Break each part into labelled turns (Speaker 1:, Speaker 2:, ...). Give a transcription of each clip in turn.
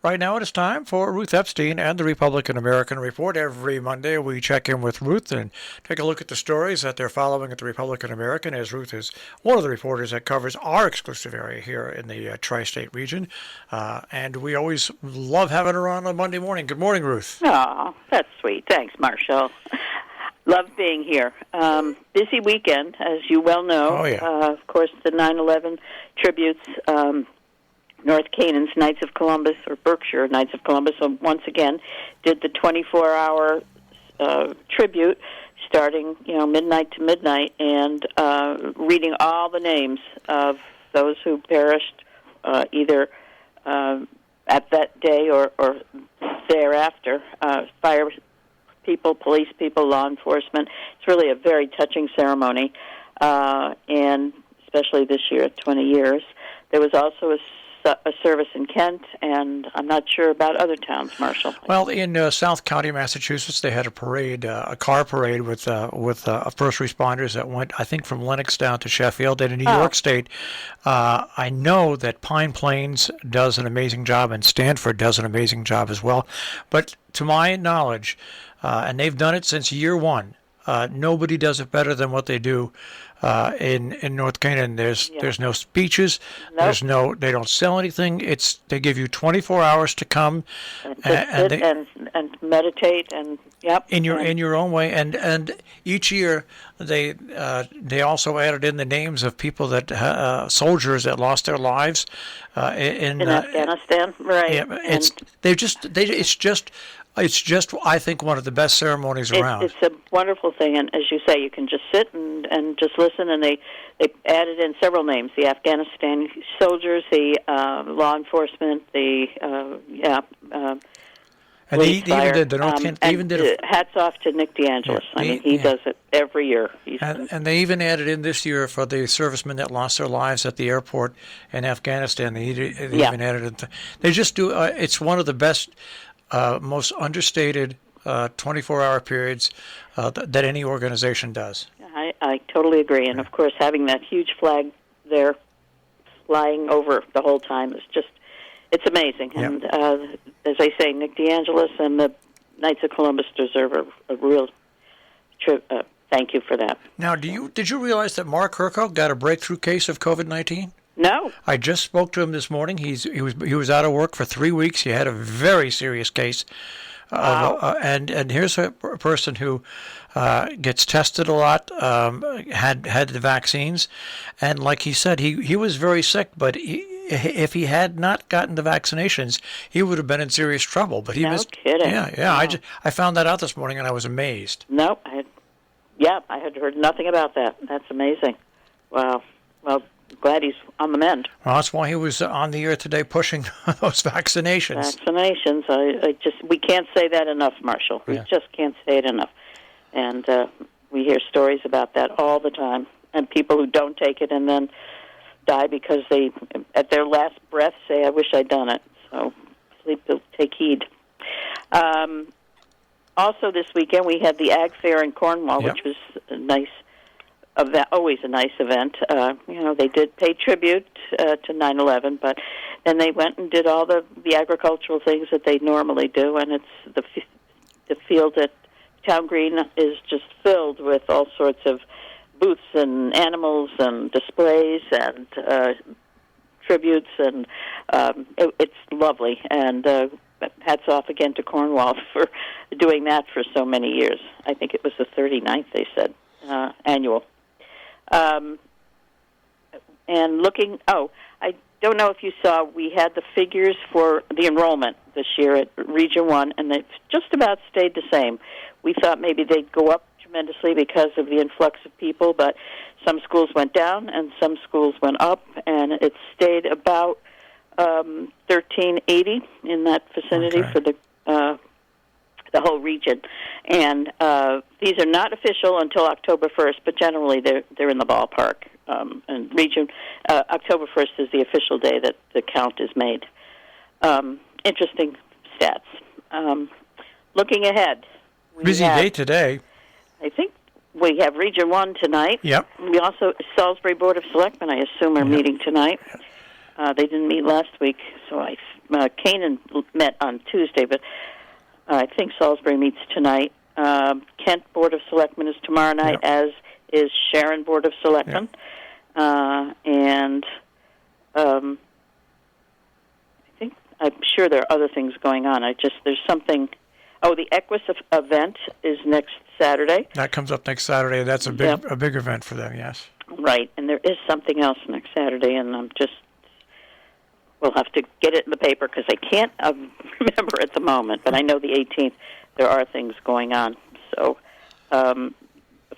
Speaker 1: Right now it is time for Ruth Epstein and the Republican American Report. Every Monday we check in with Ruth and take a look at the stories that they're following at the Republican American, as Ruth is one of the reporters that covers our exclusive area here in the tri-state region. And we always love having her on Monday morning. Good morning, Ruth.
Speaker 2: Oh, that's sweet. Thanks, Marshall. Love being here. Busy weekend, as you well know.
Speaker 1: Oh, yeah.
Speaker 2: Of course, the 9/11 tributes, North Canaan's Knights of Columbus, or Berkshire Knights of Columbus, once again, did the 24-hour tribute, starting midnight to midnight, and reading all the names of those who perished either at that day or thereafter. Fire people, police people, law enforcement. It's really a very touching ceremony, and especially this year at 20 years. There was also a service in Kent, and I'm not sure about other towns, Marshall.
Speaker 1: Well, in South County, Massachusetts, they had a parade, a car parade with first responders that went, I think, from Lenox down to Sheffield. And in New York State, I know that Pine Plains does an amazing job, and Stanford does an amazing job as well. But to my knowledge, and they've done it since year one, nobody does it better than what they do in North Canaan. There's no speeches.
Speaker 2: Nope.
Speaker 1: They don't sell anything. They give you 24 hours to come
Speaker 2: and meditate and
Speaker 1: in your own way. And each year they also added in the names of people that soldiers that lost their lives in
Speaker 2: Afghanistan, right?
Speaker 1: Yeah, it's just, I think, one of the best ceremonies around.
Speaker 2: It's a wonderful thing, and as you say, you can just sit and just listen, and they added in several names: the Afghanistan soldiers, the law enforcement, the
Speaker 1: and they even did the North Kent.
Speaker 2: Hats off to Nick DeAngelis. He does it every year.
Speaker 1: And they even added in this year for the servicemen that lost their lives at the airport in Afghanistan. They even added it. They just do. It's one of the best. Most understated 24-hour periods that any organization does.
Speaker 2: I totally agree. And, of course, having that huge flag there flying over the whole time is it's amazing.
Speaker 1: Yep.
Speaker 2: And, as I say, Nick DeAngelis and the Knights of Columbus deserve a real thank you for that.
Speaker 1: Now, did you realize that Mark Herco got a breakthrough case of COVID-19?
Speaker 2: No.
Speaker 1: I just spoke to him this morning. He was out of work for 3 weeks. He had a very serious case.
Speaker 2: Wow.
Speaker 1: And here's a person who gets tested a lot, had the vaccines, and like he said, he was very sick, but if he had not gotten the vaccinations, he would have been in serious trouble. But he missed.
Speaker 2: Kidding.
Speaker 1: Yeah.
Speaker 2: Wow.
Speaker 1: I found that out this morning, and I was amazed.
Speaker 2: No, I had heard nothing about that. That's amazing. Wow. Well, glad he's on the mend.
Speaker 1: Well, that's why he was on the air today pushing those vaccinations.
Speaker 2: We can't say that enough, Marshall. We just can't say it enough. And we hear stories about that all the time, and people who don't take it and then die because they, at their last breath, say, I wish I'd done it. So please take heed. Also this weekend we had the Ag Fair in Cornwall, which was always a nice event. They did pay tribute to 9/11, but then they went and did all the agricultural things that they normally do, and it's the field at Town Green is just filled with all sorts of booths and animals and displays and tributes, and it's lovely. And hats off again to Cornwall for doing that for so many years. I think it was the 39th, they said, annual. And looking, I don't know if you saw, we had the figures for the enrollment this year at Region 1, and they've just about stayed the same. We thought maybe they'd go up tremendously because of the influx of people, but some schools went down and some schools went up, and it stayed about 1380 in that vicinity for the whole region. And these are not official until October 1st, but generally they're in the ballpark. And region October 1st is the official day that the count is made. Interesting stats. Looking ahead.
Speaker 1: Busy day today.
Speaker 2: I think we have Region 1 tonight.
Speaker 1: Yep.
Speaker 2: We also, Salisbury Board of Selectmen, I assume, are meeting tonight. They didn't meet last week, so Canaan met on Tuesday, but I think Salisbury meets tonight. Kent Board of Selectmen is tomorrow night, as is Sharon Board of Selectmen. And I think, I'm sure there are other things going on. There's something. Oh, the Equus event is next Saturday.
Speaker 1: That comes up next Saturday. That's a big event for them, yes.
Speaker 2: Right, and there is something else next Saturday, and we'll have to get it in the paper because I can't remember at the moment, but I know the 18th there are things going on. So the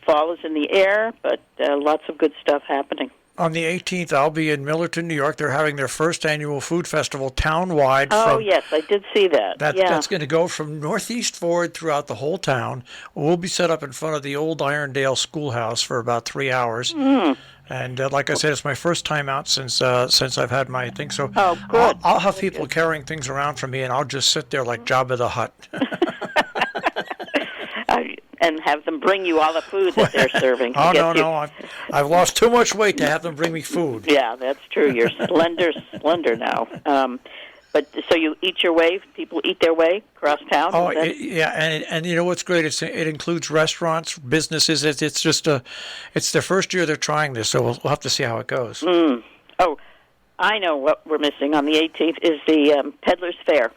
Speaker 2: fall is in the air, but lots of good stuff happening.
Speaker 1: On the 18th, I'll be in Millerton, New York. They're having their first annual food festival town-wide.
Speaker 2: Oh, yes, I did see that.
Speaker 1: That's going to go from northeast forward throughout the whole town. We'll be set up in front of the old Irondale Schoolhouse for about 3 hours. And like I said, it's my first time out since I've had my thing. So
Speaker 2: good.
Speaker 1: I'll have people carrying things around for me, and I'll just sit there like Jabba the Hutt.
Speaker 2: And have them bring you all the food that they're serving.
Speaker 1: No. I've lost too much weight to have them bring me food.
Speaker 2: Yeah, that's true. You're slender now. But so you eat your way. People eat their way across town.
Speaker 1: Oh, and you know what's great? It includes restaurants, businesses. It's their first year they're trying this, so we'll have to see how it goes.
Speaker 2: Oh, I know what we're missing on the 18th is the Peddlers Fair.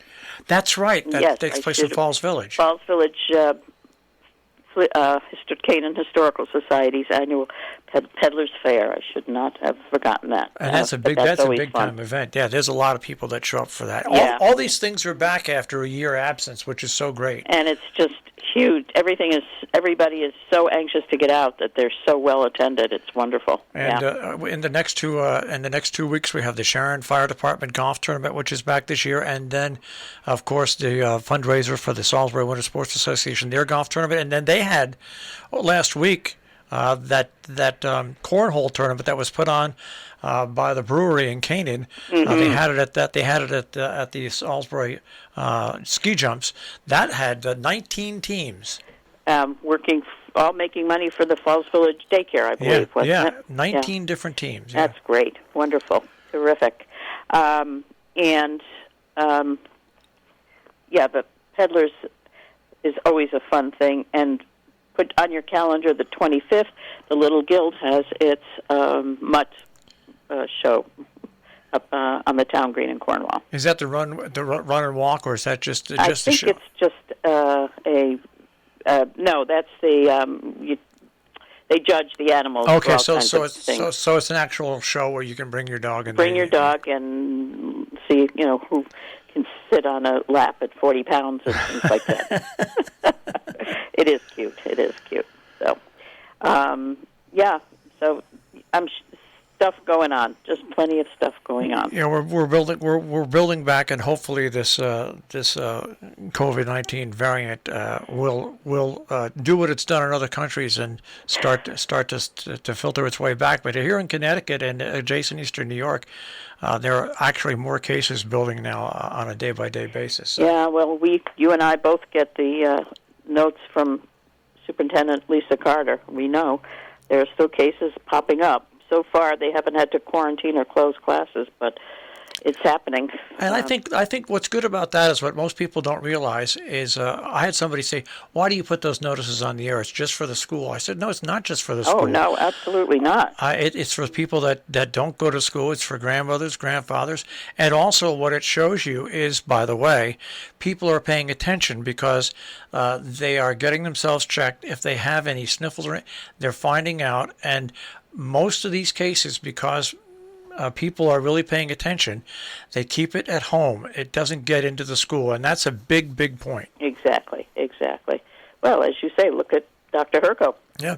Speaker 1: That's right. That takes place in Falls Village.
Speaker 2: Falls Village. Canaan Historical Society's annual Peddlers Fair. I should not have forgotten that.
Speaker 1: And that's a big time event. Yeah, there's a lot of people that show up for that.
Speaker 2: Yeah.
Speaker 1: All these things are back after a year absence, which is so great.
Speaker 2: And it's just huge. Everybody is so anxious to get out that they're so well attended. It's wonderful.
Speaker 1: And in the next 2 weeks, we have the Sharon Fire Department golf tournament, which is back this year, and then, of course, the fundraiser for the Salisbury Winter Sports Association, their golf tournament, and then they had last week that cornhole tournament that was put on by the brewery in Canaan. They had it at the Salisbury ski jumps. That had 19 teams.
Speaker 2: Working, all making money for the Falls Village Daycare, I believe, wasn't it?
Speaker 1: 19 different teams.
Speaker 2: Yeah. That's great. Wonderful. Terrific. The Peddlers is always a fun thing. And put on your calendar the 25th, the Little Guild has its mutt show up on the town green in Cornwall.
Speaker 1: Is that the run and walk, or is that just a show?
Speaker 2: I think it's just no, that's the they judge the animals.
Speaker 1: Okay, so it's an actual show where you can bring your dog and
Speaker 2: your dog and see who can sit on a lap at 40 pounds and things like that. It is cute. So so stuff going on, just plenty of stuff going on.
Speaker 1: Yeah, we're building back, and hopefully this COVID-19 variant will do what it's done in other countries and start to filter its way back. But here in Connecticut and adjacent Eastern New York, there are actually more cases building now on a day-by-day basis. So.
Speaker 2: Yeah, well, you and I both get the notes from Superintendent Lisa Carter. We know there are still cases popping up. So far, they haven't had to quarantine or close classes, but it's happening.
Speaker 1: And I think what's good about that is what most people don't realize is I had somebody say, "Why do you put those notices on the air? It's just for the school." I said, "No, it's not just for the school.
Speaker 2: Oh no, absolutely not.
Speaker 1: It's for people that don't go to school. It's for grandmothers, grandfathers, and also what it shows you is, by the way, people are paying attention because they are getting themselves checked. If they have any sniffles, they're finding out, and most of these cases, because people are really paying attention, they keep it at home. It doesn't get into the school, and that's a big, big point.
Speaker 2: Exactly. Well, as you say, look at Dr. Herco.
Speaker 1: Yeah.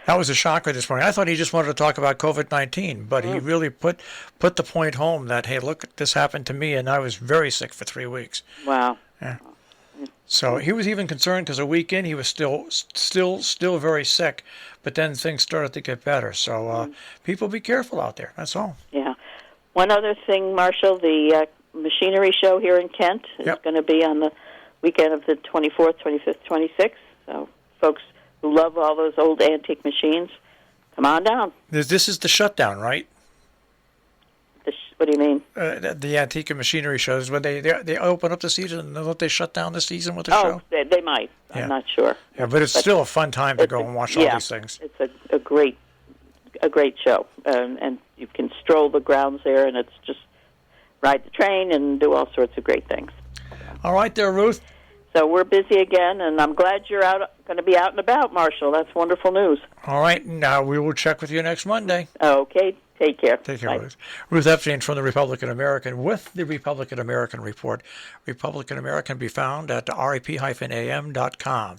Speaker 1: That was a shocker this morning. I thought he just wanted to talk about COVID-19, but he really put the point home that, hey, look, this happened to me, and I was very sick for 3 weeks.
Speaker 2: Wow.
Speaker 1: Yeah. So he was even concerned because a week in he was still very sick, but then things started to get better. So people be careful out there. That's all.
Speaker 2: Yeah. One other thing, Marshall, the machinery show here in Kent is going to be on the weekend of the 24th, 25th, 26th. So folks who love all those old antique machines, come on down.
Speaker 1: This is the shutdown, right?
Speaker 2: What do you mean?
Speaker 1: The Antique and Machinery shows, when they open up the season, and don't they shut down the season with the
Speaker 2: Oh,
Speaker 1: show?
Speaker 2: they might.
Speaker 1: Yeah.
Speaker 2: I'm not sure.
Speaker 1: Yeah, but it's still a fun time to go and watch all
Speaker 2: Yeah.
Speaker 1: these things.
Speaker 2: It's a great show, and you can stroll the grounds there, and it's just ride the train and do all sorts of great things.
Speaker 1: All right there, Ruth.
Speaker 2: So we're busy again, and I'm glad you're going to be out and about, Marshall. That's wonderful news.
Speaker 1: All right, now we will check with you next Monday.
Speaker 2: Okay, take care.
Speaker 1: Take care,
Speaker 2: Bye.
Speaker 1: Ruth. Ruth Epstein from the Republican American with the Republican American Report. Republican American be found at rep-am.com.